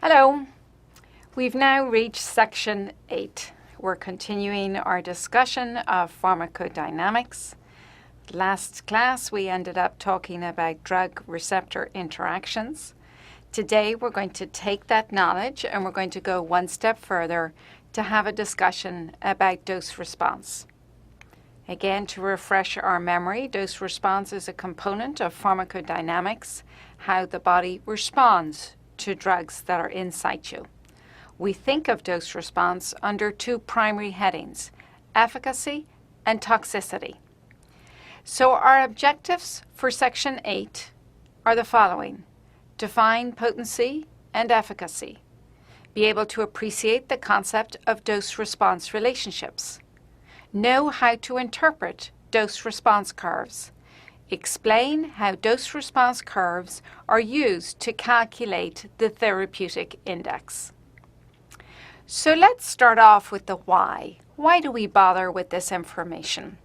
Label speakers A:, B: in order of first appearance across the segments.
A: Hello. We've now reached section 8. We're continuing our discussion of pharmacodynamics. Last class we ended up talking about drug-receptor interactions. Today we're going to take that knowledge and we're going to go one step further to have a discussion about dose response. Again, to refresh our memory, dose response is a component of pharmacodynamics, how the body responds to drugs that are in situ. We think of dose response under two primary headings, efficacy and toxicity. So our objectives for section 8 are the following: define potency and efficacy, be able to appreciate the concept of dose-response relationships, know how to interpret dose-response curves, explain how dose-response curves are used to calculate the therapeutic index. So let's start off with the why. Why do we bother with this information?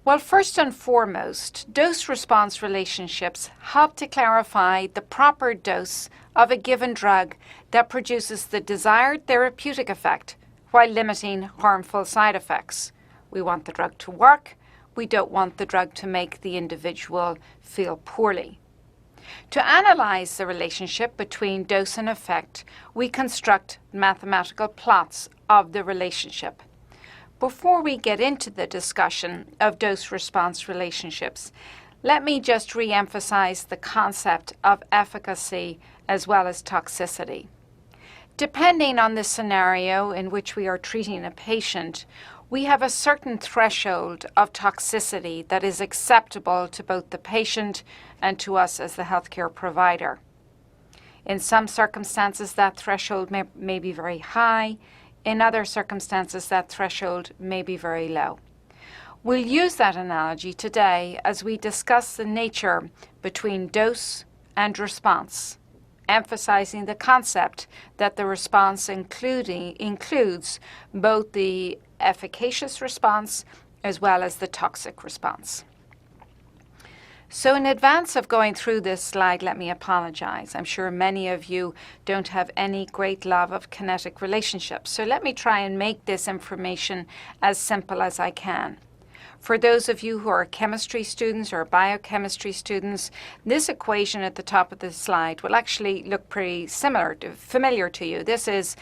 A: Well, first and foremost, dose-response relationships help to clarify the proper dose of a given drug that produces the desired therapeutic effect while limiting harmful side effects. We want the drug to work. We don't want the drug to make the individual feel poorly. To analyze the relationship between dose and effect, we construct mathematical plots of the relationship. Before we get into the discussion of dose-response relationships, let me just re-emphasize the concept of efficacy as well as toxicity. Depending on the scenario in which we are treating a patient, we have a certain threshold of toxicity that is acceptable to both the patient and to us as the healthcare provider. In some circumstances, that threshold may be very high. In other circumstances, that threshold may be very low. We'll use that analogy today as we discuss the nature between dose and response, emphasizing the concept that the response includes both the efficacious response as well as the toxic response. So in advance of going through this slide, let me apologize. I'm sure many of you don't have any great love of kinetic relationships. So let me try and make this information as simple as I can. For those of you who are chemistry students or biochemistry students, this equation at the top of the slide will actually look pretty familiar to you. This is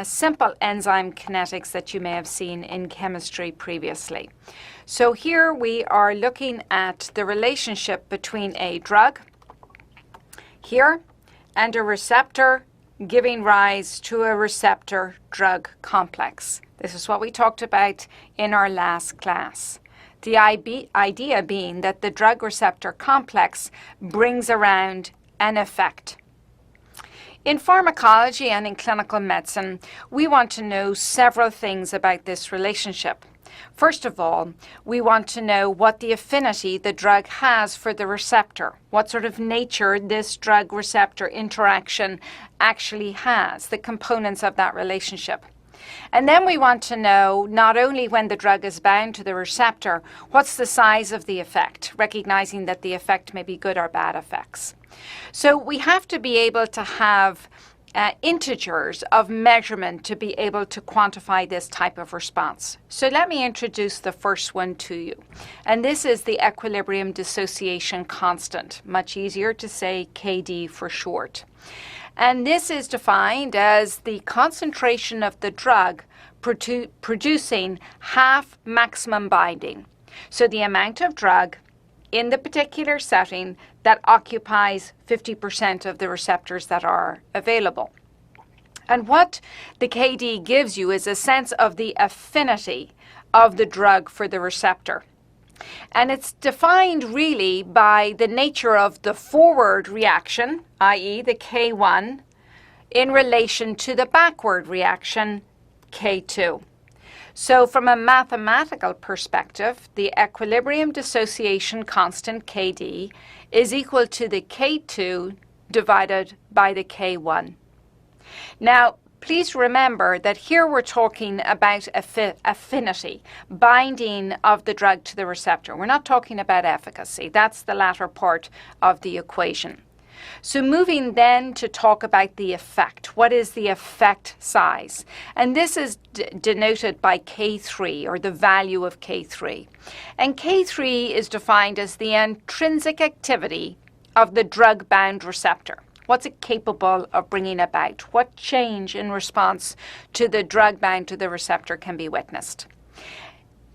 A: simple enzyme kinetics that you may have seen in chemistry previously. So here we are looking at the relationship between a drug here and a receptor giving rise to a receptor-drug complex. This is what we talked about in our last class. The idea being that the drug-receptor complex brings around an effect. In pharmacology and in clinical medicine, we want to know several things about this relationship. First of all, we want to know what the affinity the drug has for the receptor, what sort of nature this drug-receptor interaction actually has, the components of that relationship. And then we want to know not only when the drug is bound to the receptor, what's the size of the effect, recognizing that the effect may be good or bad effects. So we have to be able to have integers of measurement to be able to quantify this type of response. So let me introduce the first one to you. And this is the equilibrium dissociation constant, much easier to say KD for short. And this is defined as the concentration of the drug producing half maximum binding. So the amount of drug in the particular setting that occupies 50% of the receptors that are available. And what the KD gives you is a sense of the affinity of the drug for the receptor. And it's defined really by the nature of the forward reaction, i.e. the K1, in relation to the backward reaction, K2. So from a mathematical perspective, the equilibrium dissociation constant, KD, is equal to the K2 divided by the K1. Now, please remember that here we're talking about affinity, binding of the drug to the receptor. We're not talking about efficacy. That's the latter part of the equation. So moving then to talk about the effect. What is the effect size? And this is denoted by K3, or the value of K3. And K3 is defined as the intrinsic activity of the drug-bound receptor. What's it capable of bringing about? What change in response to the drug bound to the receptor can be witnessed?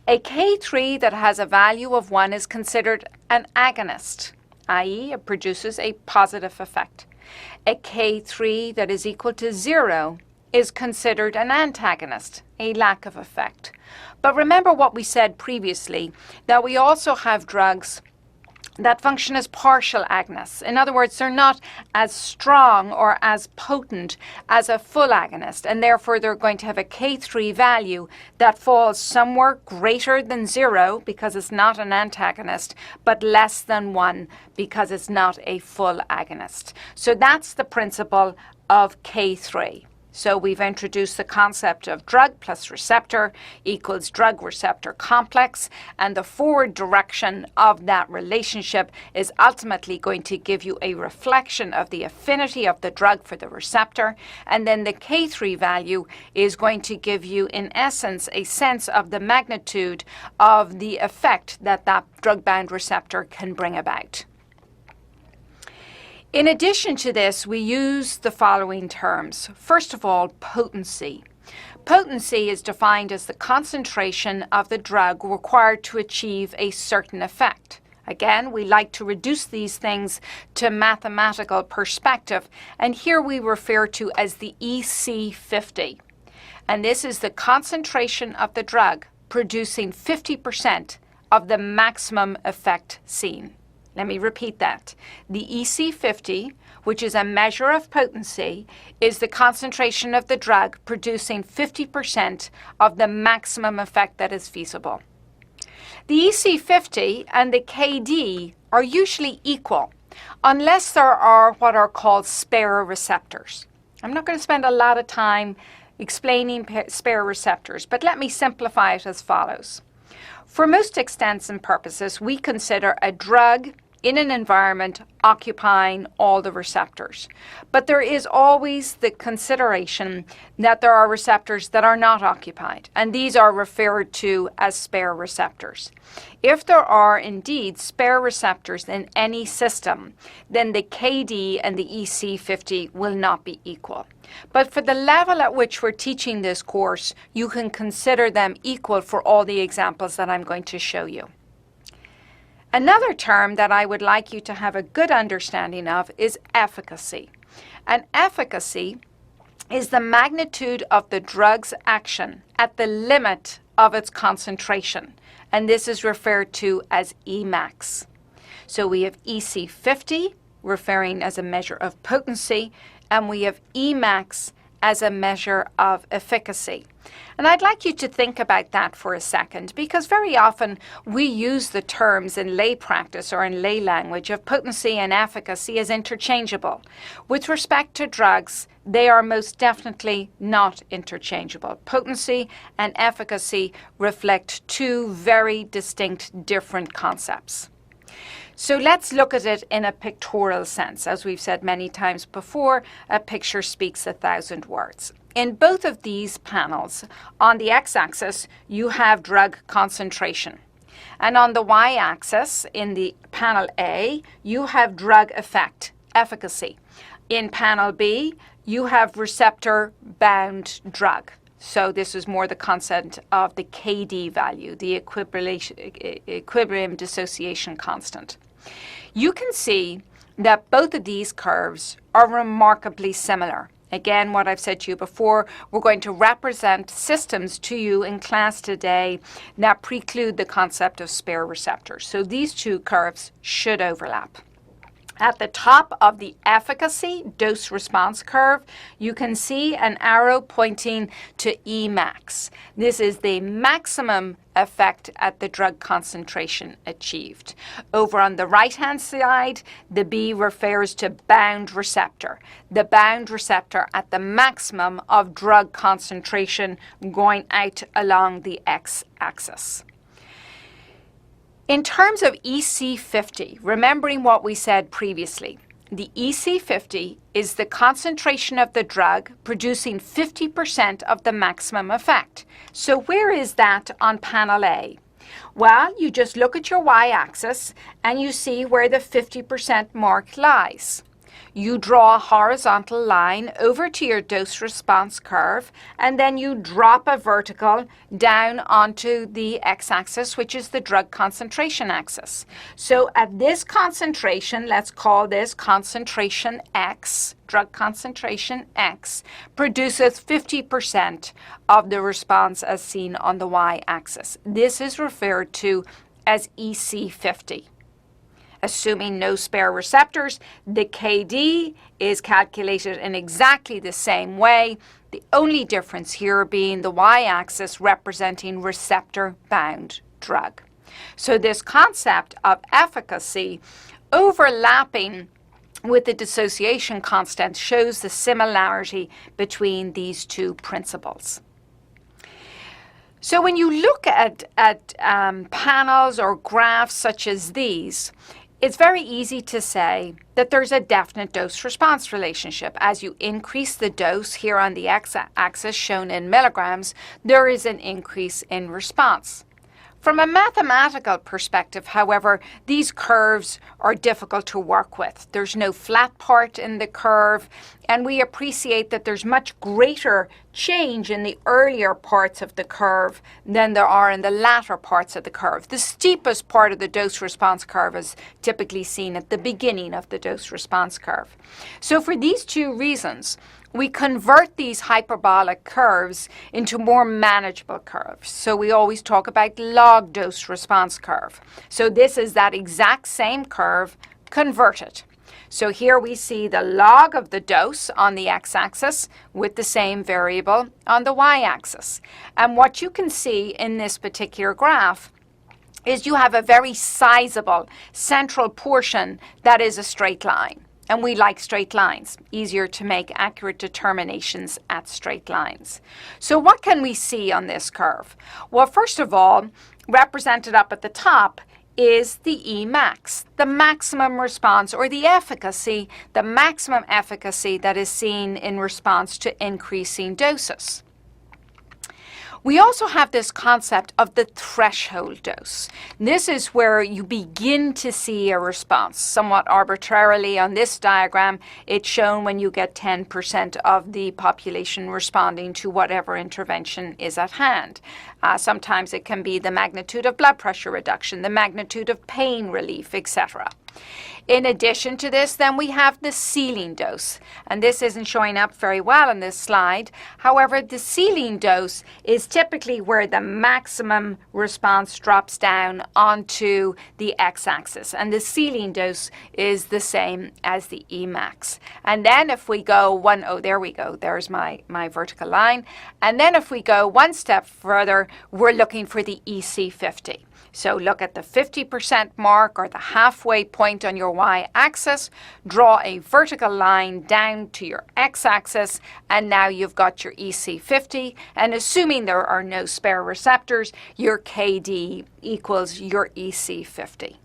A: A K3 that has a value of 1 is considered an agonist, i.e. it produces a positive effect. A K3 that is equal to 0 is considered an antagonist, a lack of effect. But remember what we said previously, that we also have drugs that function as partial agonists. In other words, they're not as strong or as potent as a full agonist, and therefore they're going to have a K3 value that falls somewhere greater than 0 because it's not an antagonist, but less than 1 because it's not a full agonist. So that's the principle of K3. So we've introduced the concept of drug plus receptor equals drug-receptor complex, and the forward direction of that relationship is ultimately going to give you a reflection of the affinity of the drug for the receptor, and then the K3 value is going to give you, in essence, a sense of the magnitude of the effect that that drug-bound receptor can bring about. In addition to this, we use the following terms. First of all, potency. Potency is defined as the concentration of the drug required to achieve a certain effect. Again, we like to reduce these things to mathematical perspective, and here we refer to as the EC50. And this is the concentration of the drug producing 50% of the maximum effect seen. Let me repeat that. The EC50, which is a measure of potency, is the concentration of the drug producing 50% of the maximum effect that is feasible. The EC50 and the KD are usually equal, unless there are what are called spare receptors. I'm not going to spend a lot of time explaining spare receptors, but let me simplify it as follows. For most extents and purposes, we consider a drug in an environment occupying all the receptors. But there is always the consideration that there are receptors that are not occupied, and these are referred to as spare receptors. If there are indeed spare receptors in any system, then the KD and the EC50 will not be equal. But for the level at which we're teaching this course, you can consider them equal for all the examples that I'm going to show you. Another term that I would like you to have a good understanding of is efficacy. And efficacy is the magnitude of the drug's action at the limit of its concentration. And this is referred to as Emax. So we have EC50, referring as a measure of potency, and we have Emax as a measure of efficacy. And I'd like you to think about that for a second, because very often we use the terms in lay practice or in lay language of potency and efficacy as interchangeable. With respect to drugs, they are most definitely not interchangeable. Potency and efficacy reflect two very distinct, different concepts. So let's look at it in a pictorial sense. As we've said many times before, a picture speaks 1,000 words. In both of these panels, on the x-axis, you have drug concentration. And on the y-axis, in the panel A, you have drug effect, efficacy. In panel B, you have receptor-bound drug. So this is more the concept of the KD value, the equilibrium dissociation constant. You can see that both of these curves are remarkably similar. Again, what I've said to you before, we're going to represent systems to you in class today that preclude the concept of spare receptors. So these two curves should overlap. At the top of the efficacy dose-response curve, you can see an arrow pointing to Emax. This is the maximum effect at the drug concentration achieved. Over on the right-hand side, the B refers to bound receptor. The bound receptor at the maximum of drug concentration going out along the x-axis. In terms of EC50, remembering what we said previously, the EC50 is the concentration of the drug producing 50% of the maximum effect. So where is that on panel A? Well, you just look at your y-axis and you see where the 50% mark lies. You draw a horizontal line over to your dose-response curve, and then you drop a vertical down onto the x-axis, which is the drug concentration axis. So at this concentration, let's call this concentration X, drug concentration X, produces 50% of the response as seen on the y-axis. This is referred to as EC50. Assuming no spare receptors, the KD is calculated in exactly the same way, the only difference here being the y-axis representing receptor-bound drug. So this concept of efficacy overlapping with the dissociation constant shows the similarity between these two principles. So when you look at panels or graphs such as these, it's very easy to say that there's a definite dose-response relationship. As you increase the dose here on the x-axis shown in milligrams, there is an increase in response. From a mathematical perspective, however, these curves are difficult to work with. There's no flat part in the curve, and we appreciate that there's much greater change in the earlier parts of the curve than there are in the latter parts of the curve. The steepest part of the dose-response curve is typically seen at the beginning of the dose-response curve. So for these two reasons, we convert these hyperbolic curves into more manageable curves. So we always talk about log dose response curve. So this is that exact same curve converted. So here we see the log of the dose on the x-axis with the same variable on the y-axis. And what you can see in this particular graph is you have a very sizable central portion that is a straight line. And we like straight lines, easier to make accurate determinations at straight lines. So what can we see on this curve? Well, first of all, represented up at the top is the Emax, the maximum response or the efficacy, the maximum efficacy that is seen in response to increasing doses. We also have this concept of the threshold dose. This is where you begin to see a response. Somewhat arbitrarily on this diagram, it's shown when you get 10% of the population responding to whatever intervention is at hand. Sometimes it can be the magnitude of blood pressure reduction, the magnitude of pain relief, etc. In addition to this, then we have the ceiling dose, and this isn't showing up very well in this slide. However, the ceiling dose is typically where the maximum response drops down onto the x-axis, and the ceiling dose is the same as the Emax. And then if we go there we go, there's my vertical line. And then if we go one step further, we're looking for the EC50. So look at the 50% mark or the halfway point on your y-axis, draw a vertical line down to your x-axis, and now you've got your EC50. And assuming there are no spare receptors, your KD equals your EC50.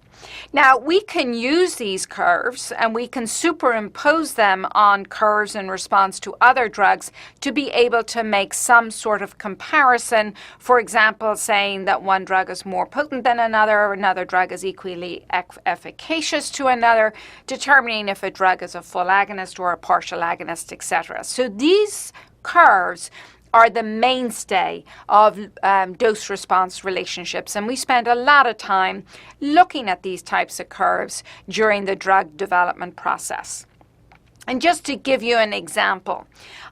A: Now, we can use these curves and we can superimpose them on curves in response to other drugs to be able to make some sort of comparison. For example, saying that one drug is more potent than another drug is equally efficacious to another, determining if a drug is a full agonist or a partial agonist, etc. So these curves are the mainstay of dose-response relationships. And we spend a lot of time looking at these types of curves during the drug development process. And just to give you an example,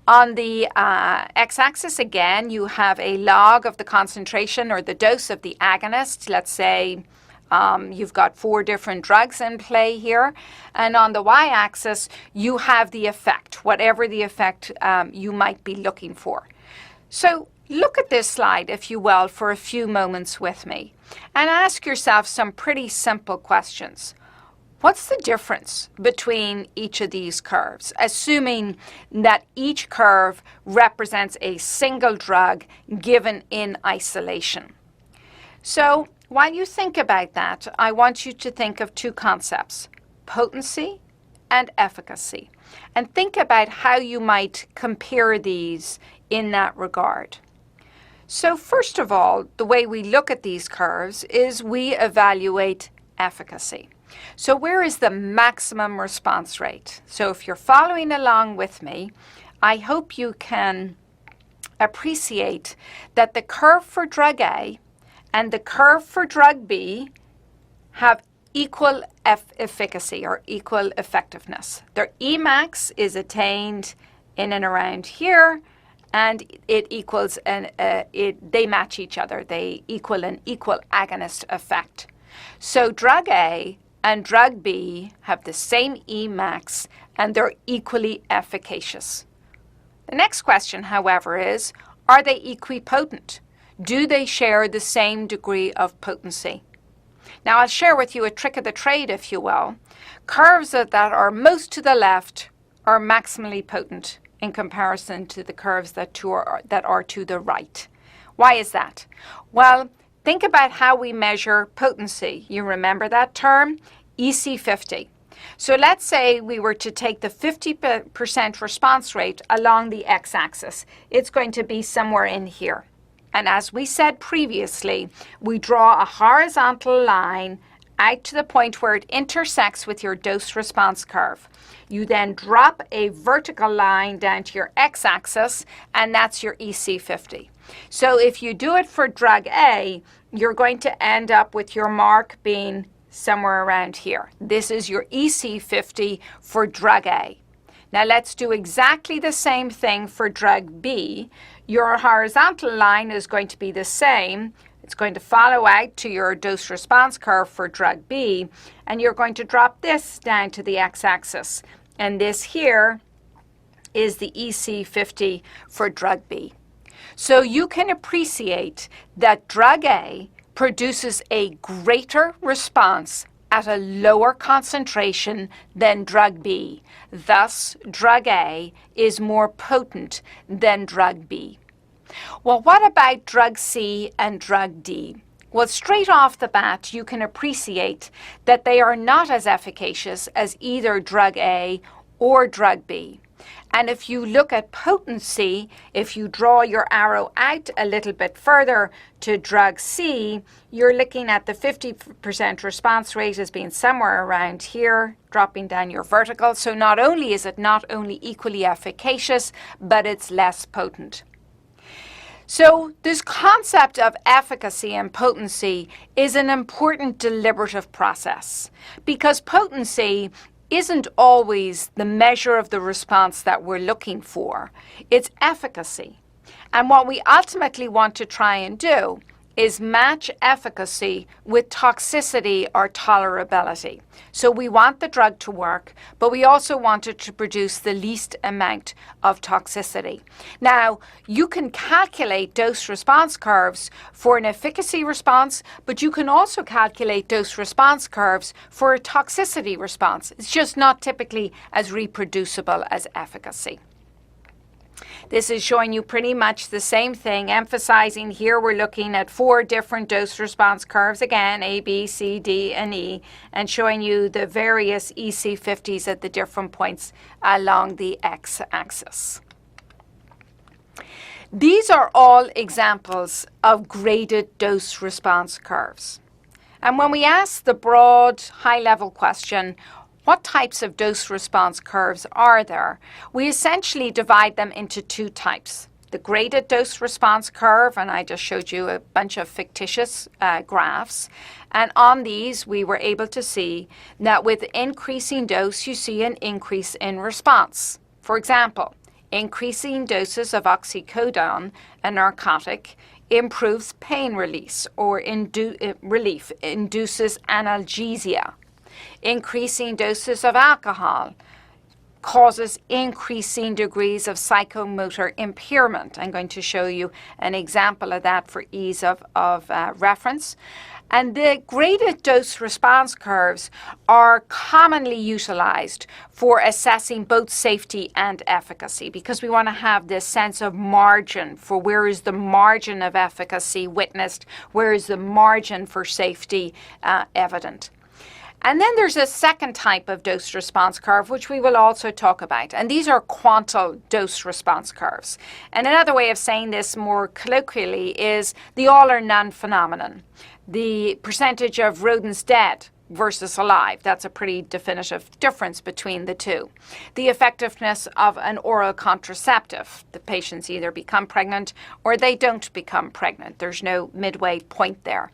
A: on the x-axis again, you have a log of the concentration or the dose of the agonist. Let's say you've got 4 different drugs in play here. And on the y-axis, you have the effect, whatever the effect you might be looking for. So look at this slide, if you will, for a few moments with me and ask yourself some pretty simple questions. What's the difference between each of these curves, assuming that each curve represents a single drug given in isolation? So while you think about that, I want you to think of 2 concepts, potency and efficacy. And think about how you might compare these in that regard. So first of all, the way we look at these curves is we evaluate efficacy. So where is the maximum response rate? So if you're following along with me, I hope you can appreciate that the curve for drug A and the curve for drug B have equal efficacy or equal effectiveness. Their Emax is attained in and around here, and it equals they match each other. They equal an equal agonist effect. So drug A and drug B have the same Emax, and they're equally efficacious. The next question, however, is, are they equipotent? Do they share the same degree of potency? Now, I'll share with you a trick of the trade, if you will. Curves that are most to the left are maximally potent in comparison to the curves that are to the right. Why is that? Well, think about how we measure potency. You remember that term? EC50. So let's say we were to take the 50% response rate along the x-axis. It's going to be somewhere in here. And as we said previously, we draw a horizontal line out to the point where it intersects with your dose-response curve. You then drop a vertical line down to your x-axis, and that's your EC50. So if you do it for drug A, you're going to end up with your mark being somewhere around here. This is your EC50 for drug A. Now let's do exactly the same thing for drug B. Your horizontal line is going to be the same. It's going to follow out to your dose-response curve for drug B, and you're going to drop this down to the x-axis. And this here is the EC50 for drug B. So you can appreciate that drug A produces a greater response at a lower concentration than drug B. Thus, drug A is more potent than drug B. Well, what about drug C and drug D? Well, straight off the bat, you can appreciate that they are not as efficacious as either drug A or drug B. And if you look at potency, if you draw your arrow out a little bit further to drug C, you're looking at the 50% response rate as being somewhere around here, dropping down your vertical. So not only is it not only equally efficacious, but it's less potent. So this concept of efficacy and potency is an important deliberative process, because potency isn't always the measure of the response that we're looking for. It's efficacy. And what we ultimately want to try and do is match efficacy with toxicity or tolerability. So we want the drug to work, but we also want it to produce the least amount of toxicity. Now, you can calculate dose-response curves for an efficacy response, but you can also calculate dose-response curves for a toxicity response. It's just not typically as reproducible as efficacy. This is showing you pretty much the same thing, emphasizing here we're looking at 4 different dose-response curves, again, A, B, C, D, and E, and showing you the various EC50s at the different points along the x-axis. These are all examples of graded dose-response curves. And when we ask the broad, high-level question, what types of dose-response curves are there? We essentially divide them into 2 types. The graded dose-response curve, and I just showed you a bunch of fictitious graphs. And on these, we were able to see that with increasing dose, you see an increase in response. For example, increasing doses of oxycodone, a narcotic, improves pain release or relief, induces analgesia. Increasing doses of alcohol causes increasing degrees of psychomotor impairment. I'm going to show you an example of that for ease of reference. And the graded dose-response curves are commonly utilized for assessing both safety and efficacy, because we want to have this sense of margin for where is the margin of efficacy witnessed, where is the margin for safety evident. And then there's a second type of dose response curve, which we will also talk about. And these are quantile dose response curves. And another way of saying this more colloquially is the all or none phenomenon. The percentage of rodents dead versus alive. That's a pretty definitive difference between the two. The effectiveness of an oral contraceptive. The patients either become pregnant or they don't become pregnant. There's no midway point there.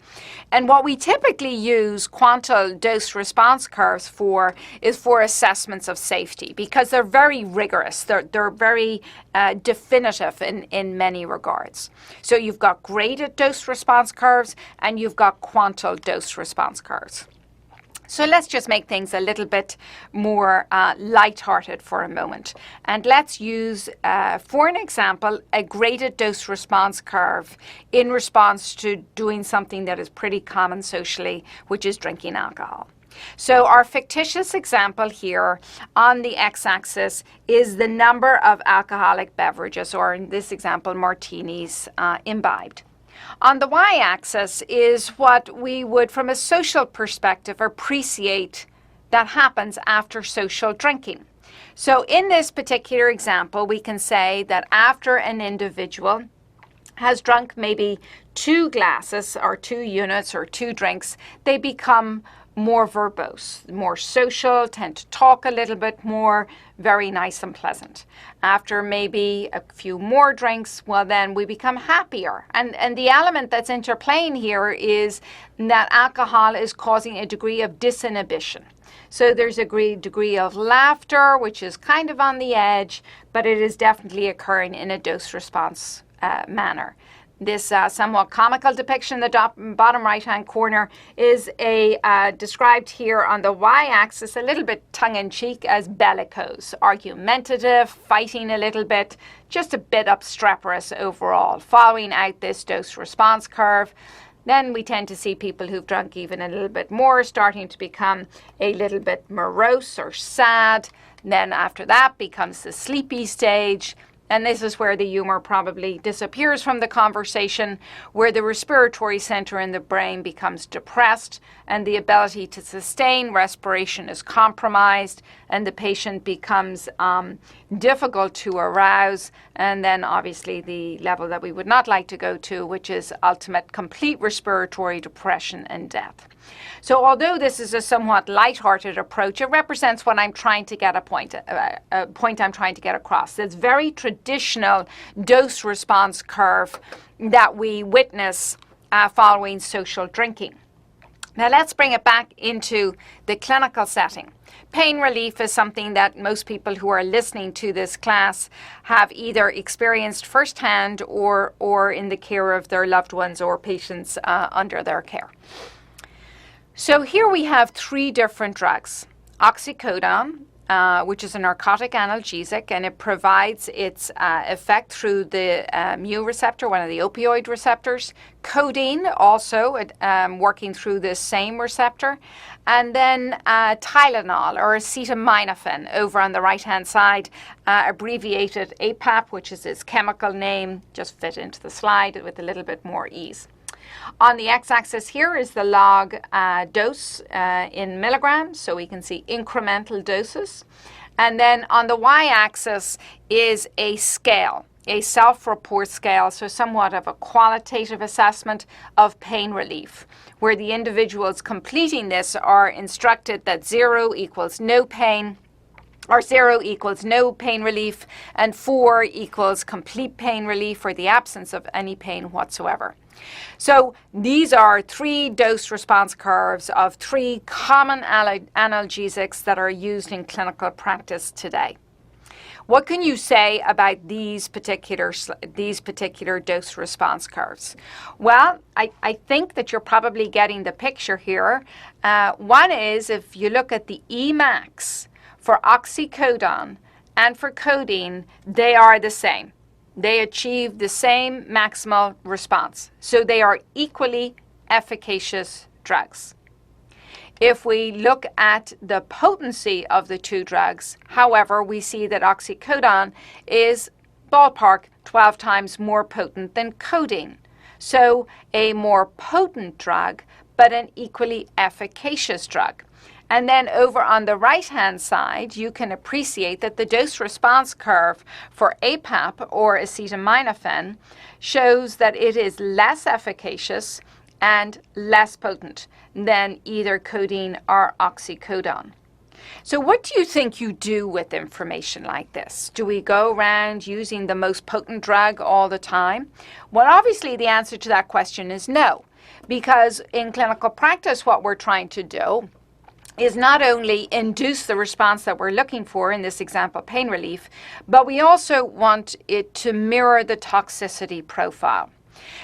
A: And what we typically use quantile dose response curves for is for assessments of safety, because they're very rigorous. They're very definitive in many regards. So you've got graded dose response curves and you've got quantile dose response curves. So let's just make things a little bit more lighthearted for a moment. And let's use, for an example, a graded dose response curve in response to doing something that is pretty common socially, which is drinking alcohol. So our fictitious example here on the x-axis is the number of alcoholic beverages, or in this example, martinis, imbibed. On the y-axis is what we would, from a social perspective, appreciate that happens after social drinking. So in this particular example, we can say that after an individual has drunk maybe 2 glasses or 2 units or 2 drinks, they become more verbose, more social, tend to talk a little bit more, very nice and pleasant. After maybe a few more drinks, well, then we become happier. And the element that's interplaying here is that alcohol is causing a degree of disinhibition. So there's a degree of laughter, which is kind of on the edge, but it is definitely occurring in a dose-response manner. This somewhat comical depiction in the bottom right-hand corner is described here on the y-axis, a little bit tongue-in-cheek, as bellicose, argumentative, fighting a little bit, just a bit obstreperous overall, following out this dose-response curve. Then we tend to see people who've drunk even a little bit more starting to become a little bit morose or sad. Then after that becomes the sleepy stage. And this is where the humor probably disappears from the conversation, where the respiratory center in the brain becomes depressed and the ability to sustain respiration is compromised, and the patient becomes difficult to arouse, and then obviously the level that we would not like to go to, which is ultimate complete respiratory depression and death. So although this is a somewhat lighthearted approach, it represents what I'm trying to get a point I'm trying to get across. This very traditional dose-response curve that we witness following social drinking. Now let's bring it back into the clinical setting. Pain relief is something that most people who are listening to this class have either experienced firsthand or in the care of their loved ones or patients under their care. So here we have 3 different drugs. Oxycodone, which is a narcotic analgesic, and it provides its effect through the mu receptor, one of the opioid receptors. Codeine, also working through this same receptor. And then Tylenol, or acetaminophen, over on the right-hand side, abbreviated APAP, which is its chemical name, just fit into the slide with a little bit more ease. On the x-axis here is the log dose in milligrams, so we can see incremental doses. And then on the y-axis is a scale, a self-report scale, so somewhat of a qualitative assessment of pain relief, where the individuals completing this are instructed that 0 equals no pain, or 0 equals no pain relief, and 4 equals complete pain relief, or the absence of any pain whatsoever. So these are 3 dose response curves of 3 common analgesics that are used in clinical practice today. What can you say about these particular dose response curves? Well, I think that you're probably getting the picture here. One is, if you look at the Emax for oxycodone and for codeine, they are the same. They achieve the same maximal response. So they are equally efficacious drugs. If we look at the potency of the 2 drugs, however, we see that oxycodone is ballpark 12 times more potent than codeine. So a more potent drug, but an equally efficacious drug. And then over on the right-hand side, you can appreciate that the dose-response curve for APAP or acetaminophen shows that it is less efficacious and less potent than either codeine or oxycodone. So what do you think you do with information like this? Do we go around using the most potent drug all the time? Well, obviously the answer to that question is no, because in clinical practice what we're trying to do is not only induce the response that we're looking for, in this example pain relief, but we also want it to mirror the toxicity profile.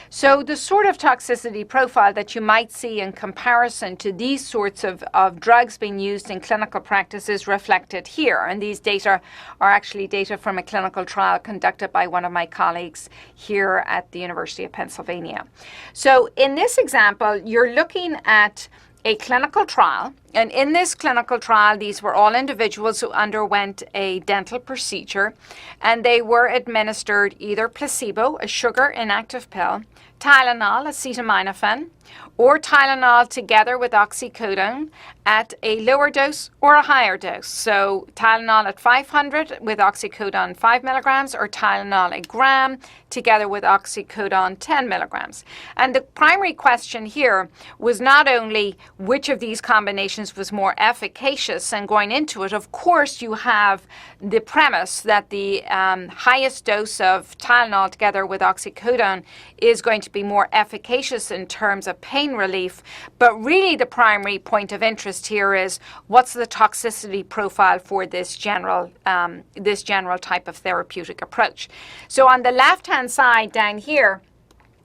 A: So the sort of toxicity profile that you might see in comparison to these sorts of drugs being used in clinical practice is reflected here. And these data are actually data from a clinical trial conducted by one of my colleagues here at the University of Pennsylvania. So in this example, you're looking at a clinical trial, and in this clinical trial, these were all individuals who underwent a dental procedure, and they were administered either placebo, a sugar inactive pill, Tylenol, acetaminophen, or Tylenol together with oxycodone at a lower dose or a higher dose. So Tylenol at 500 with oxycodone 5 milligrams, or Tylenol a gram together with oxycodone 10 milligrams. And the primary question here was not only which of these combinations was more efficacious, and going into it, of course, you have the premise that the highest dose of Tylenol together with oxycodone is going to be more efficacious in terms of pain relief. But really the primary point of interest here is what's the toxicity profile for this general type of therapeutic approach. So on the left-hand side down here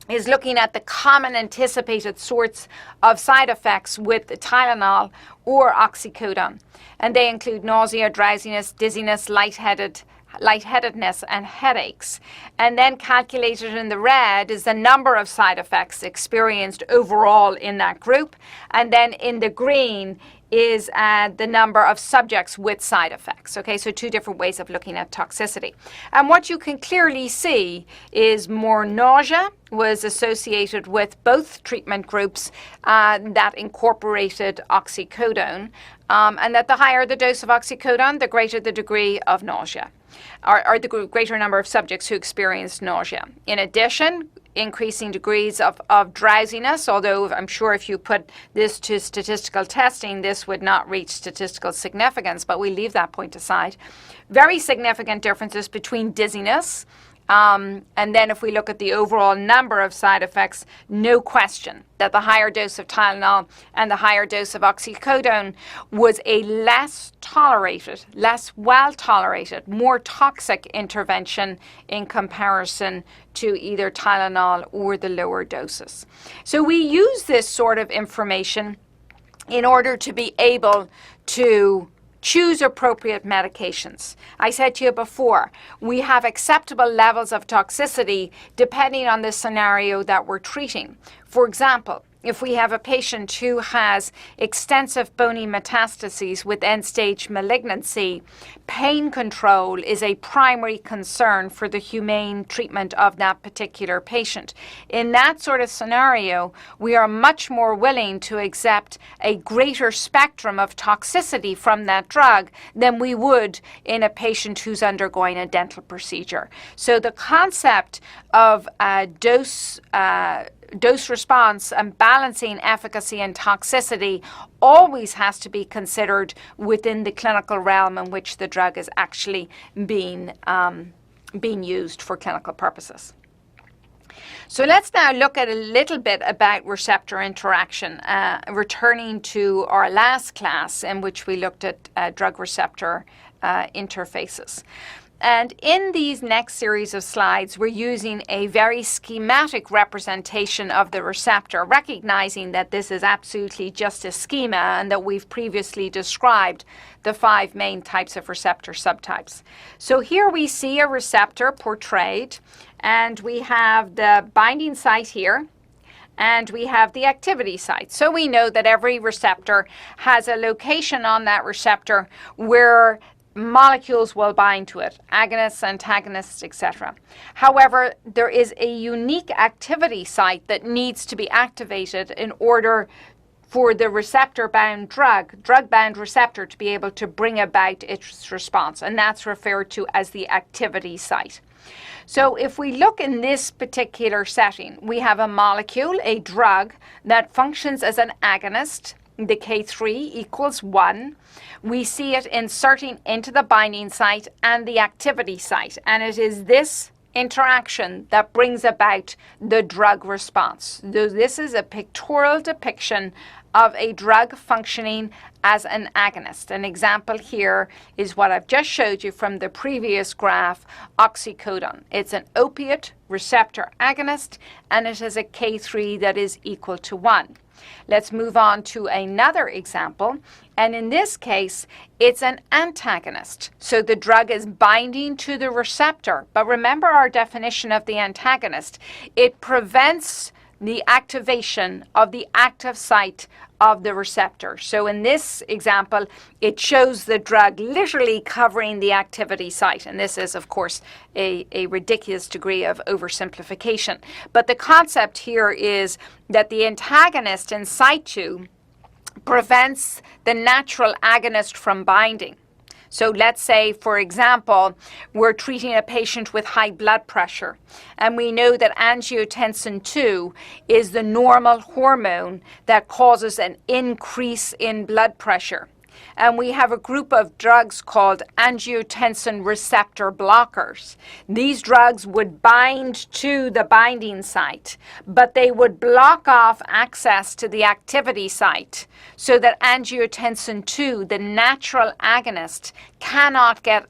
A: is looking at the common anticipated sorts of side effects with Tylenol or oxycodone. And they include nausea, drowsiness, dizziness, lightheadedness and headaches. And then calculated in the red is the number of side effects experienced overall in that group. And then in the green is the number of subjects with side effects. Okay, so two different ways of looking at toxicity. And what you can clearly see is more nausea was associated with both treatment groups that incorporated oxycodone, and that the higher the dose of oxycodone, the greater the degree of nausea, or the greater number of subjects who experienced nausea. In addition, increasing degrees of drowsiness, although I'm sure if you put this to statistical testing, this would not reach statistical significance, but we leave that point aside. Very significant differences between dizziness, and then if we look at the overall number of side effects, no question that the higher dose of Tylenol and the higher dose of oxycodone was a less tolerated, less well-tolerated, more toxic intervention in comparison to either Tylenol or the lower doses. So we use this sort of information in order to be able to choose appropriate medications. I said to you before, we have acceptable levels of toxicity depending on the scenario that we're treating. For example, if we have a patient who has extensive bony metastases with end-stage malignancy, pain control is a primary concern for the humane treatment of that particular patient. In that sort of scenario, we are much more willing to accept a greater spectrum of toxicity from that drug than we would in a patient who's undergoing a dental procedure. So the concept of dose response and balancing efficacy and toxicity always has to be considered within the clinical realm in which the drug is actually being used for clinical purposes. So let's now look at a little bit about receptor interaction, returning to our last class in which we looked at drug receptor interfaces. And in these next series of slides, we're using a very schematic representation of the receptor, recognizing that this is absolutely just a schema and that we've previously described the 5 main types of receptor subtypes. So here we see a receptor portrayed, and we have the binding site here, and we have the activity site. So we know that every receptor has a location on that receptor where molecules will bind to it, agonists, antagonists, etc. However, there is a unique activity site that needs to be activated in order for the receptor-bound drug-bound receptor to be able to bring about its response, and that's referred to as the activity site. So if we look in this particular setting, we have a molecule, a drug, that functions as an agonist. The K3 equals 1. We see it inserting into the binding site and the activity site, and it is this interaction that brings about the drug response. This is a pictorial depiction of a drug functioning as an agonist. An example here is what I've just showed you from the previous graph, oxycodone. It's an opiate receptor agonist, and it has a K3 that is equal to 1. Let's move on to another example, and in this case, it's an antagonist. So the drug is binding to the receptor, but remember our definition of the antagonist. It prevents the activation of the active site of the receptor. So in this example, it shows the drug literally covering the activity site. And this is, of course, a ridiculous degree of oversimplification. But the concept here is that the antagonist in situ prevents the natural agonist from binding. So let's say, for example, we're treating a patient with high blood pressure, and we know that angiotensin II is the normal hormone that causes an increase in blood pressure. And we have a group of drugs called angiotensin receptor blockers. These drugs would bind to the binding site, but they would block off access to the activity site so that angiotensin II, the natural agonist, cannot get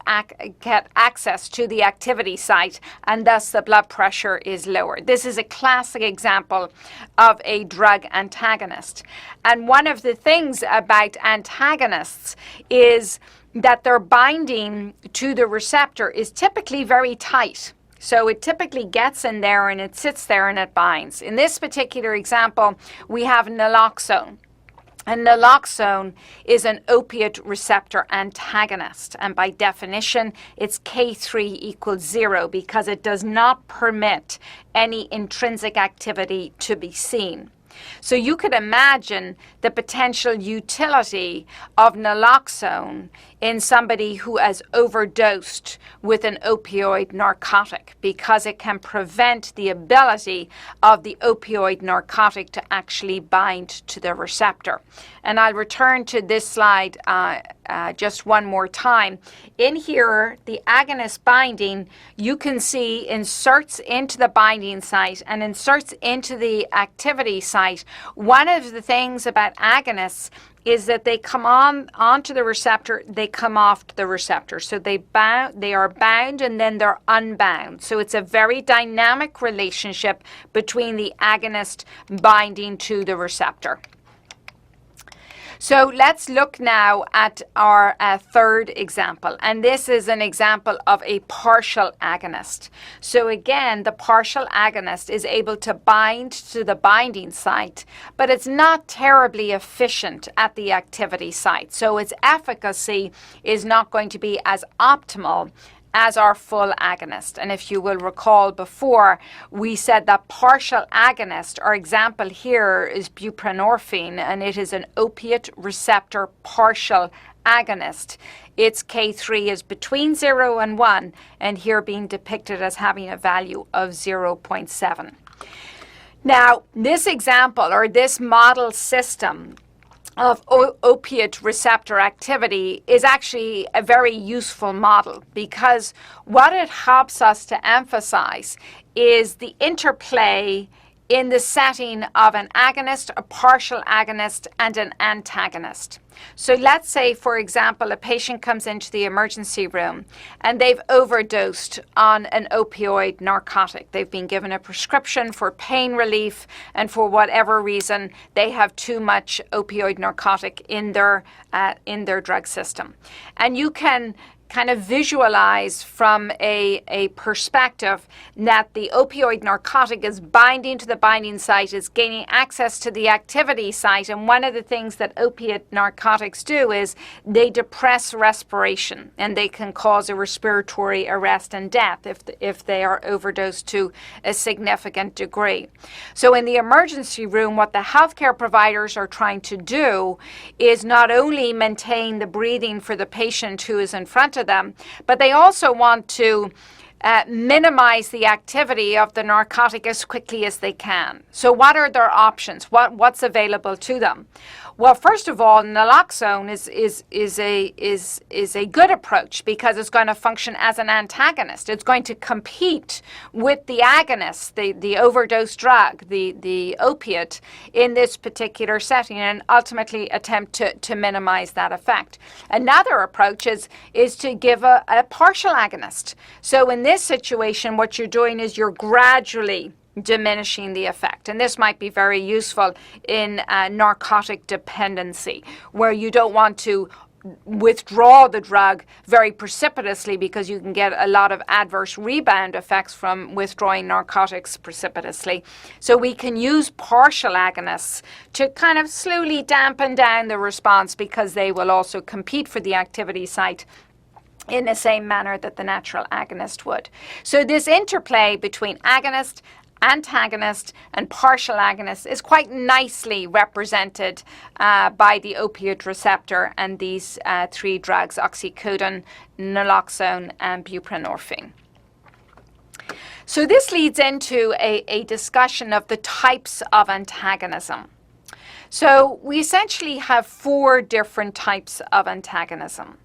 A: access to the activity site, and thus the blood pressure is lower. This is a classic example of a drug antagonist. And one of the things about antagonists is that their binding to the receptor is typically very tight. So it typically gets in there and it sits there and it binds. In this particular example, we have naloxone. And naloxone is an opiate receptor antagonist. And by definition, its K3 equals 0 because it does not permit any intrinsic activity to be seen. So you could imagine the potential utility of naloxone in somebody who has overdosed with an opioid narcotic, because it can prevent the ability of the opioid narcotic to actually bind to the receptor. And I'll return to this slide just one more time. In here, the agonist binding, you can see inserts into the binding site and inserts into the activity site. One of the things about agonists is that they come onto the receptor, they come off the receptor. So they are bound and then they're unbound. So it's a very dynamic relationship between the agonist binding to the receptor. So let's look now at our third example, and this is an example of a partial agonist. So again, the partial agonist is able to bind to the binding site, but it's not terribly efficient at the activity site. So its efficacy is not going to be as optimal as our full agonist. And if you will recall before, we said that partial agonist, our example here is buprenorphine, and it is an opiate receptor partial agonist. Its K3 is between 0 and 1, and here being depicted as having a value of 0.7. Now, this example, or this model system of opiate receptor activity, is actually a very useful model, because what it helps us to emphasize is the interplay in the setting of an agonist, a partial agonist, and an antagonist. So let's say, for example, a patient comes into the emergency room and they've overdosed on an opioid narcotic. They've been given a prescription for pain relief, and for whatever reason, they have too much opioid narcotic in their drug system. And you can kind of visualize from a perspective that the opioid narcotic is binding to the binding site, is gaining access to the activity site. And one of the things that opiate narcotics do is they depress respiration, and they can cause a respiratory arrest and death if they are overdosed to a significant degree. So in the emergency room, what the healthcare providers are trying to do is not only maintain the breathing for the patient who is in front of them, but they also want to minimize the activity of the narcotic as quickly as they can. So what are their options? What's available to them? Well, first of all, naloxone is a good approach because it's going to function as an antagonist. It's going to compete with the agonist, the overdose drug, the opiate in this particular setting, and ultimately attempt to minimize that effect. Another approach is to give a partial agonist. So in this situation, what you're doing is you're gradually diminishing the effect. And this might be very useful in narcotic dependency, where you don't want to withdraw the drug very precipitously because you can get a lot of adverse rebound effects from withdrawing narcotics precipitously. So we can use partial agonists to kind of slowly dampen down the response because they will also compete for the activity site in the same manner that the natural agonist would. So this interplay between agonist, antagonist, and partial agonist is quite nicely represented by the opioid receptor and these three drugs, oxycodone, naloxone, and buprenorphine. So this leads into a discussion of the types of antagonism. So we essentially have four different types of antagonism: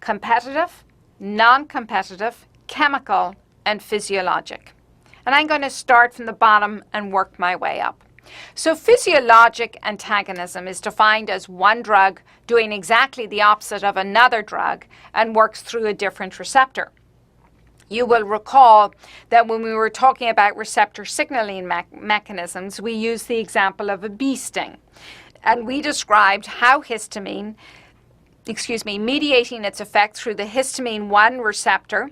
A: competitive, non-competitive, chemical, and physiologic. And I'm going to start from the bottom and work my way up. So physiologic antagonism is defined as one drug doing exactly the opposite of another drug and works through a different receptor. You will recall that when we were talking about receptor signaling mechanisms, we used the example of a bee sting. And we described how histamine, mediating its effect through the histamine 1 receptor,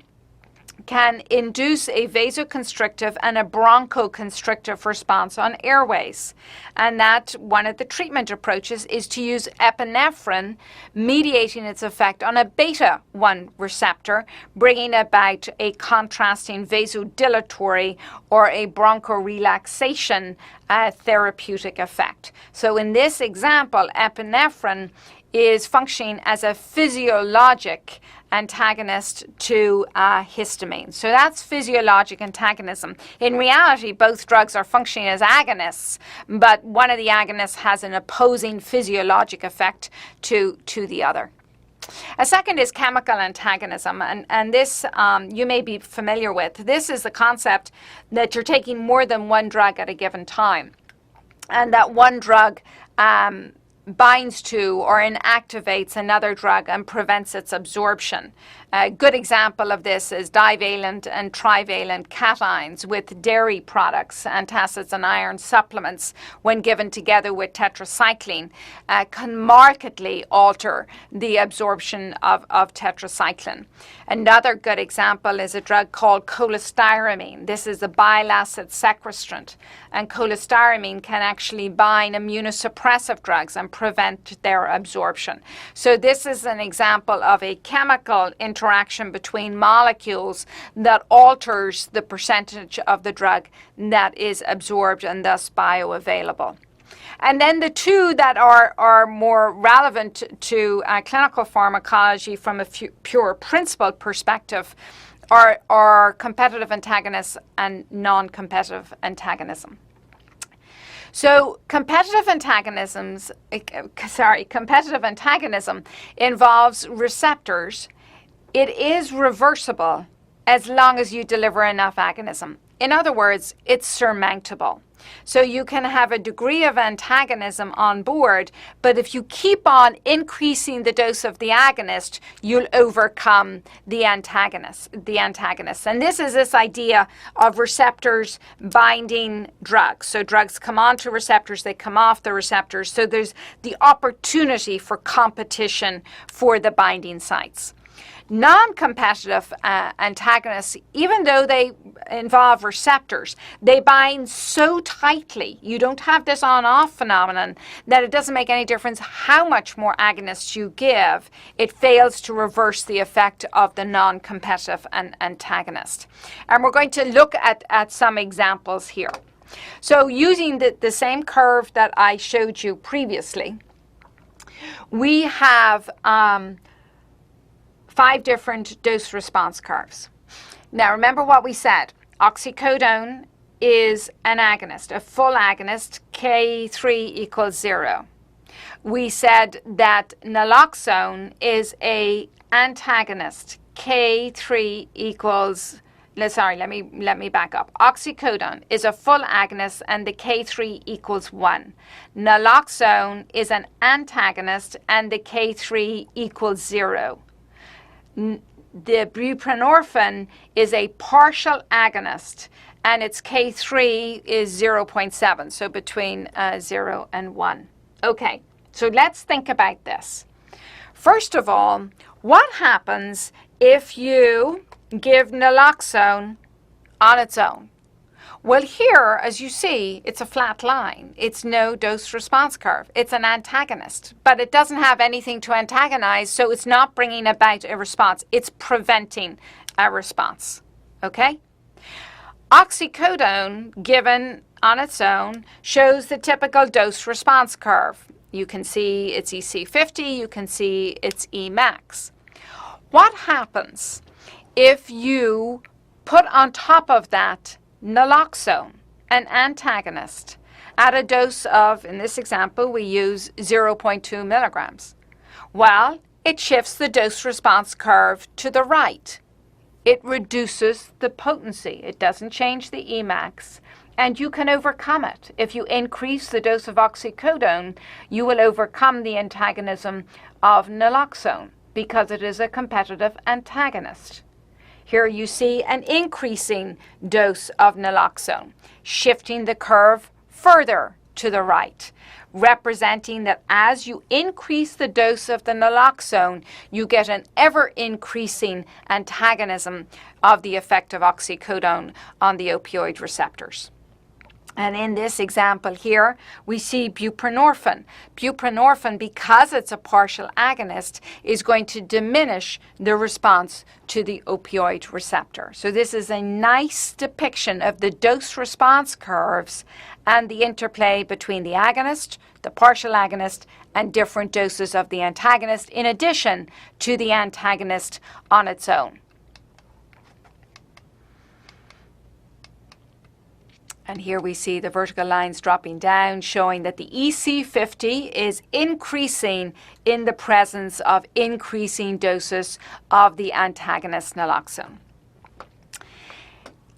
A: can induce a vasoconstrictive and a bronchoconstrictive response on airways. And that one of the treatment approaches is to use epinephrine mediating its effect on a beta 1 receptor, bringing about a contrasting vasodilatory or a bronchorelaxation therapeutic effect. So in this example, epinephrine is functioning as a physiologic antagonist to histamine. So that's physiologic antagonism. In reality, both drugs are functioning as agonists, but one of the agonists has an opposing physiologic effect to the other. A second is chemical antagonism, and this you may be familiar with. This is the concept that you're taking more than one drug at a given time, and that one drug binds to or inactivates another drug and prevents its absorption. A good example of this is divalent and trivalent cations with dairy products, antacids and iron supplements, when given together with tetracycline, can markedly alter the absorption of tetracycline. Another good example is a drug called cholestyramine. This is a bile acid sequestrant, and cholestyramine can actually bind immunosuppressive drugs and prevent their absorption. So this is an example of a chemical interaction between molecules that alters the percentage of the drug that is absorbed and thus bioavailable. And then the two that are more relevant to clinical pharmacology from a pure principle perspective are competitive antagonists and non-competitive antagonism. So competitive antagonism involves receptors. It is reversible as long as you deliver enough agonism. In other words, it's surmountable. So you can have a degree of antagonism on board, but if you keep on increasing the dose of the agonist, you'll overcome the antagonist. And this is this idea of receptors binding drugs. So drugs come onto receptors, they come off the receptors. So there's the opportunity for competition for the binding sites. Non-competitive antagonists, even though they involve receptors, they bind so tightly, you don't have this on-off phenomenon, that it doesn't make any difference how much more agonists you give, it fails to reverse the effect of the non-competitive antagonist. And we're going to look at some examples here. So using the same curve that I showed you previously, we have 5 different dose response curves. Now remember what we said. Oxycodone is an agonist, a full agonist, K3 equals 0. We said that naloxone is a antagonist, K3 equals, let me back up. Oxycodone is a full agonist and the K3 equals 1. Naloxone is an antagonist and the K3 equals 0. The buprenorphine is a partial agonist and its K3 is 0.7, so between 0 and 1. Okay, so let's think about this. First of all, what happens if you give naloxone on its own? Well, here, as you see, it's a flat line. It's no dose-response curve. It's an antagonist, but it doesn't have anything to antagonize, so it's not bringing about a response. It's preventing a response, okay? Oxycodone, given on its own, shows the typical dose-response curve. You can see its EC50, you can see its Emax. What happens if you put on top of that naloxone, an antagonist, at a dose of, in this example, we use 0.2 milligrams? Well, it shifts the dose-response curve to the right. It reduces the potency. It doesn't change the Emax, and you can overcome it. If you increase the dose of oxycodone, you will overcome the antagonism of naloxone because it is a competitive antagonist. Here you see an increasing dose of naloxone, shifting the curve further to the right, representing that as you increase the dose of the naloxone, you get an ever-increasing antagonism of the effect of oxycodone on the opioid receptors. And in this example here, we see buprenorphine. Buprenorphine, because it's a partial agonist, is going to diminish the response to the opioid receptor. So this is a nice depiction of the dose-response curves and the interplay between the agonist, the partial agonist, and different doses of the antagonist, in addition to the antagonist on its own. And here we see the vertical lines dropping down, showing that the EC50 is increasing in the presence of increasing doses of the antagonist naloxone.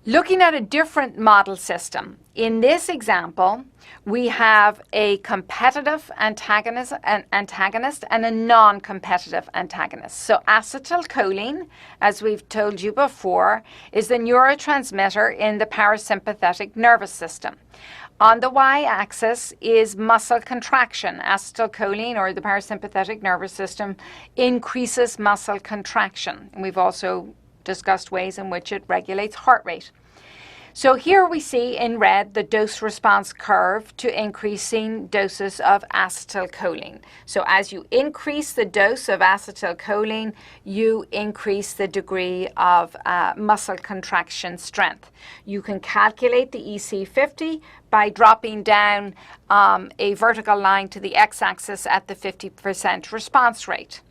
A: Looking at a different model system, in this example, we have a competitive antagonist and a non-competitive antagonist. So acetylcholine, as we've told you before, is the neurotransmitter in the parasympathetic nervous system. On the y-axis is muscle contraction. Acetylcholine, or the parasympathetic nervous system, increases muscle contraction. And we've also discussed ways in which it regulates heart rate. So here we see in red the dose-response curve to increasing doses of acetylcholine. So as you increase the dose of acetylcholine, you increase the degree of muscle contraction strength. You can calculate the EC50 by dropping down a vertical line to the x-axis at the 50% response rate.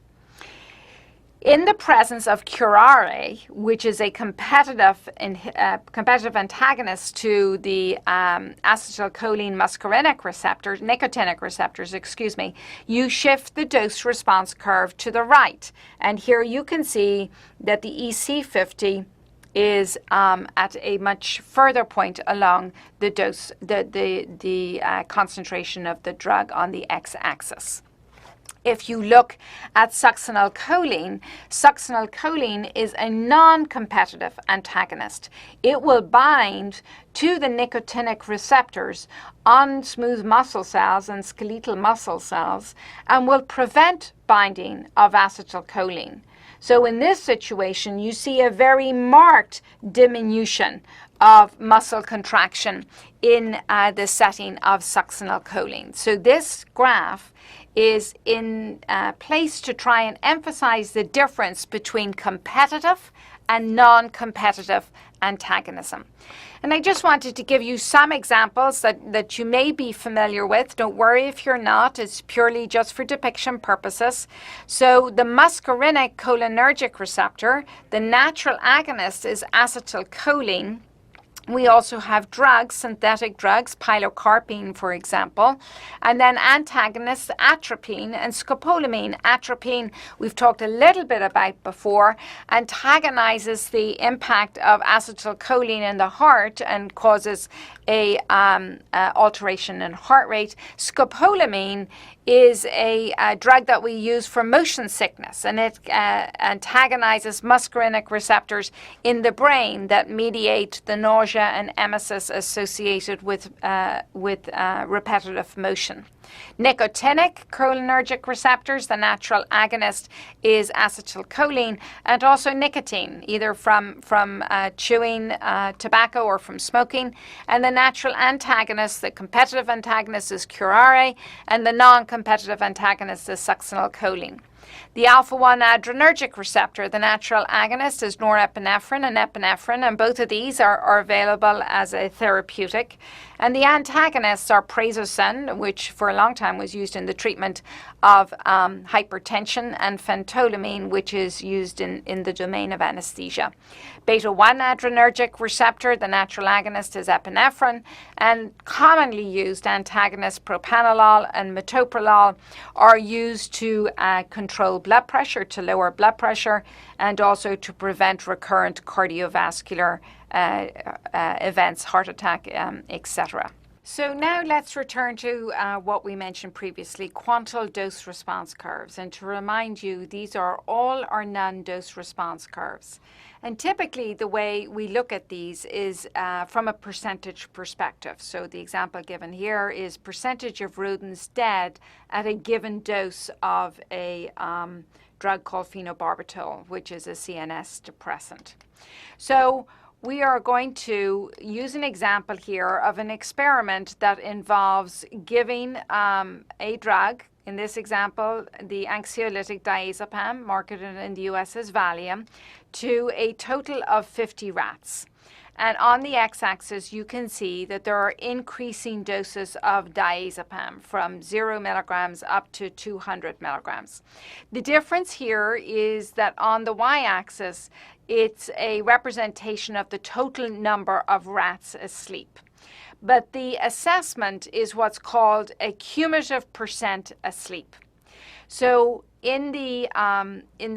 A: In the presence of curare, which is a competitive antagonist to the acetylcholine muscarinic receptors, nicotinic receptors, you shift the dose-response curve to the right. And here you can see that the EC50 is at a much further point along the dose, the concentration of the drug on the x-axis. If you look at succinylcholine, succinylcholine is a non-competitive antagonist. It will bind to the nicotinic receptors on smooth muscle cells and skeletal muscle cells and will prevent binding of acetylcholine. So in this situation, you see a very marked diminution of muscle contraction in the setting of succinylcholine. So this graph is in place to try and emphasize the difference between competitive and non-competitive antagonism. And I just wanted to give you some examples that you may be familiar with. Don't worry if you're not. It's purely just for depiction purposes. So the muscarinic cholinergic receptor, the natural agonist is acetylcholine. We also have drugs, synthetic drugs, pilocarpine, for example, and then antagonists, atropine and scopolamine. Atropine, we've talked a little bit about before, antagonizes the impact of acetylcholine in the heart and causes a alteration in heart rate. Scopolamine is a drug that we use for motion sickness, and it antagonizes muscarinic receptors in the brain that mediate the nausea and emesis associated with repetitive motion. Nicotinic cholinergic receptors, the natural agonist is acetylcholine, and also nicotine, either from chewing tobacco or from smoking. And the natural antagonist, the competitive antagonist is curare, and the non-competitive antagonist is succinylcholine. The alpha-1 adrenergic receptor, the natural agonist, is norepinephrine and epinephrine, and both of these are available as a therapeutic. And the antagonists are prazosin, which for a long time was used in the treatment of hypertension, and phentolamine, which is used in the domain of anesthesia. Beta-1 adrenergic receptor, the natural agonist, is epinephrine, and commonly used antagonists, propranolol and metoprolol, are used to control blood pressure, to lower blood pressure, and also to prevent recurrent cardiovascular events, heart attack, etc. So now let's return to what we mentioned previously, quantile dose response curves. And to remind you, these are all or none dose response curves. And typically the way we look at these is from a percentage perspective. So the example given here is percentage of rodents dead at a given dose of a drug called phenobarbital, which is a CNS depressant. So we are going to use an example here of an experiment that involves giving a drug, in this example, the anxiolytic diazepam, marketed in the US as Valium, to a total of 50 rats. And on the x-axis, you can see that there are increasing doses of diazepam from 0 milligrams up to 200 milligrams. The difference here is that on the y-axis, it's a representation of the total number of rats asleep. But the assessment is what's called a cumulative percent asleep. So in the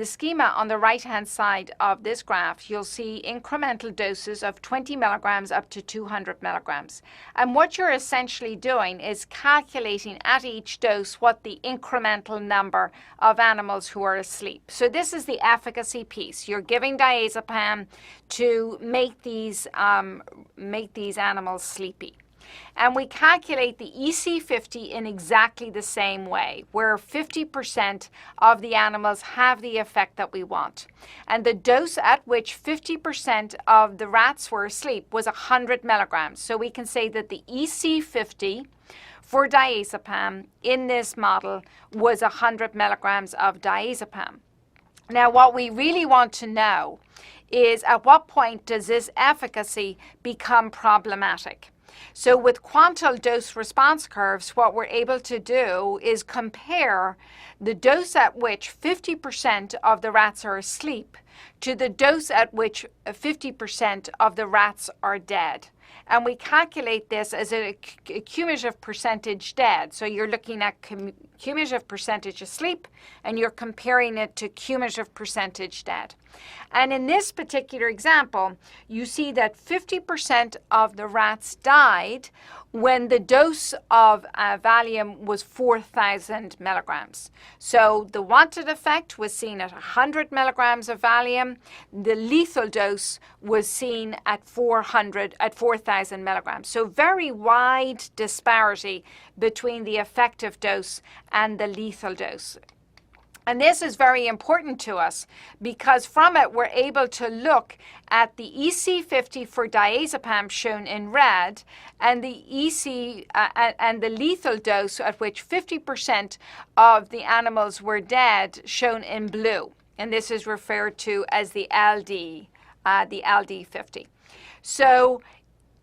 A: schema on the right-hand side of this graph, you'll see incremental doses of 20 milligrams up to 200 milligrams. And what you're essentially doing is calculating at each dose what the incremental number of animals who are asleep. So this is the efficacy piece. You're giving diazepam to make these animals sleepy. And we calculate the EC50 in exactly the same way, where 50% of the animals have the effect that we want. And the dose at which 50% of the rats were asleep was 100 milligrams. So we can say that the EC50 for diazepam in this model was 100 milligrams of diazepam. Now, what we really want to know is at what point does this efficacy become problematic? So with quantile dose response curves, what we're able to do is compare the dose at which 50% of the rats are asleep to the dose at which 50% of the rats are dead. And we calculate this as a cumulative percentage dead. So you're looking at cumulative percentage asleep, and you're comparing it to cumulative percentage dead. And in this particular example, you see that 50% of the rats died when the dose of Valium was 4,000 milligrams. So the wanted effect was seen at 100 milligrams of Valium. The lethal dose was seen at 4,000 milligrams. So very wide disparity between the effective dose and the lethal dose. And this is very important to us because from it we're able to look at the EC50 for diazepam shown in red and the and the lethal dose at which 50% of the animals were dead shown in blue. And this is referred to as the LD50. So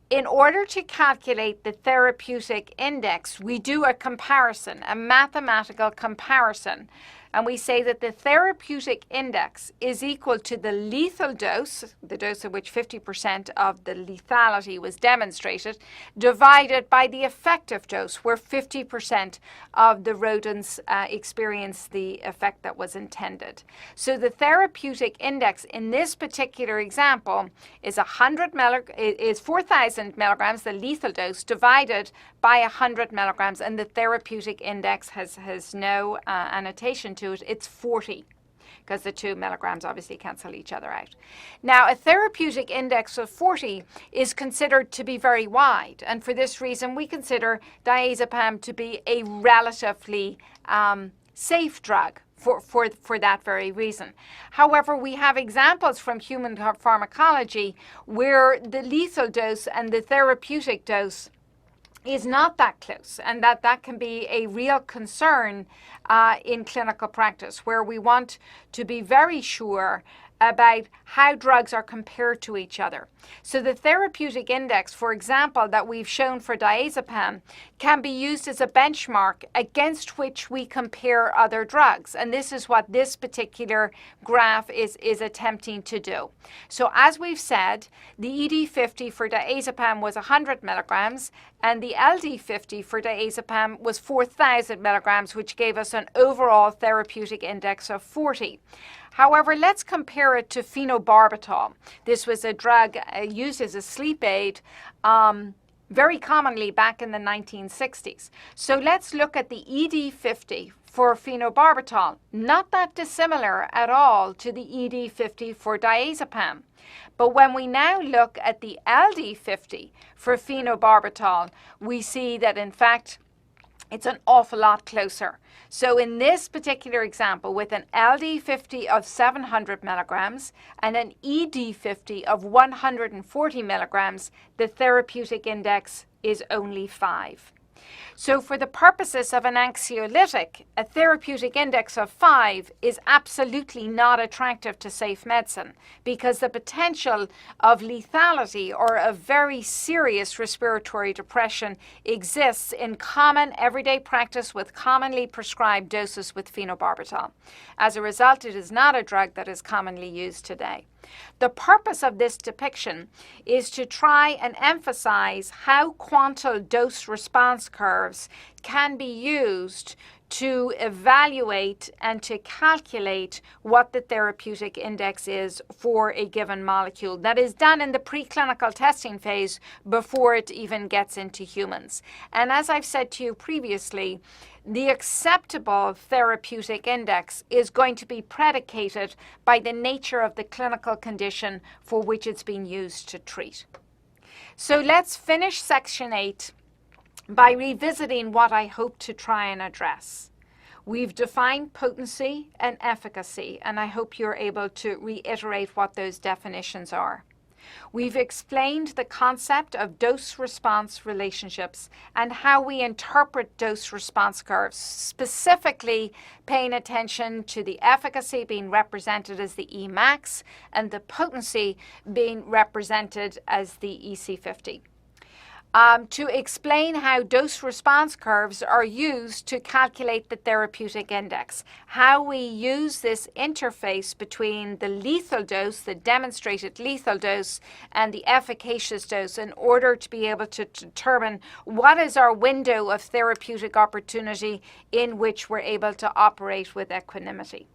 A: in order to calculate the therapeutic index, we do a comparison, a mathematical comparison. And we say that the therapeutic index is equal to the lethal dose, the dose at which 50% of the lethality was demonstrated, divided by the effective dose, where 50% of the rodents experienced the effect that was intended. So the therapeutic index in this particular example is 4,000 milligrams, the lethal dose, divided by 100 milligrams, and the therapeutic index has no annotation to it. It's 40, because the 2 milligrams obviously cancel each other out. Now, a therapeutic index of 40 is considered to be very wide, and for this reason we consider diazepam to be a relatively safe drug for that very reason. However, we have examples from human pharmacology where the lethal dose and the therapeutic dose is not that close, and that can be a real concern in clinical practice, where we want to be very sure about how drugs are compared to each other. So the therapeutic index, for example, that we've shown for diazepam can be used as a benchmark against which we compare other drugs. And this is what this particular graph is attempting to do. So as we've said, the ED50 for diazepam was 100 milligrams, and the LD50 for diazepam was 4,000 milligrams, which gave us an overall therapeutic index of 40. However, let's compare it to phenobarbital. This was a drug used as a sleep aid very commonly back in the 1960s. So let's look at the ED50 for phenobarbital. Not that dissimilar at all to the ED50 for diazepam. But when we now look at the LD50 for phenobarbital, we see that in fact it's an awful lot closer. So in this particular example, with an LD50 of 700 milligrams and an ED50 of 140 milligrams, the therapeutic index is only 5. So for the purposes of an anxiolytic, a therapeutic index of 5 is absolutely not attractive to safe medicine, because the potential of lethality or of very serious respiratory depression exists in common everyday practice with commonly prescribed doses with phenobarbital. As a result, it is not a drug that is commonly used today. The purpose of this depiction is to try and emphasize how quantile dose response curves can be used to evaluate and to calculate what the therapeutic index is for a given molecule. That is done in the preclinical testing phase before it even gets into humans. And as I've said to you previously, the acceptable therapeutic index is going to be predicated by the nature of the clinical condition for which it's being used to treat. So let's finish section 8 by revisiting what I hope to try and address. We've defined potency and efficacy, and I hope you're able to reiterate what those definitions are. We've explained the concept of dose-response relationships and how we interpret dose-response curves, specifically paying attention to the efficacy being represented as the Emax and the potency being represented as the EC50. To explain how dose-response curves are used to calculate the therapeutic index, how we use this interface between the lethal dose, the demonstrated lethal dose, and the efficacious dose in order to be able to determine what is our window of therapeutic opportunity in which we're able to operate with equanimity.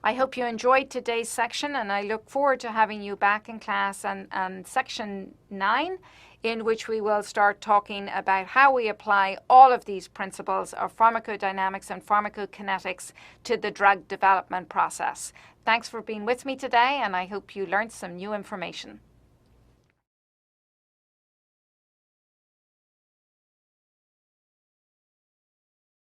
A: I hope you enjoyed today's section, and I look forward to having you back in class and section 9, in which we will start talking about how we apply all of these principles of pharmacodynamics and pharmacokinetics to the drug development process. Thanks for being with me today, and I hope you learned some new information.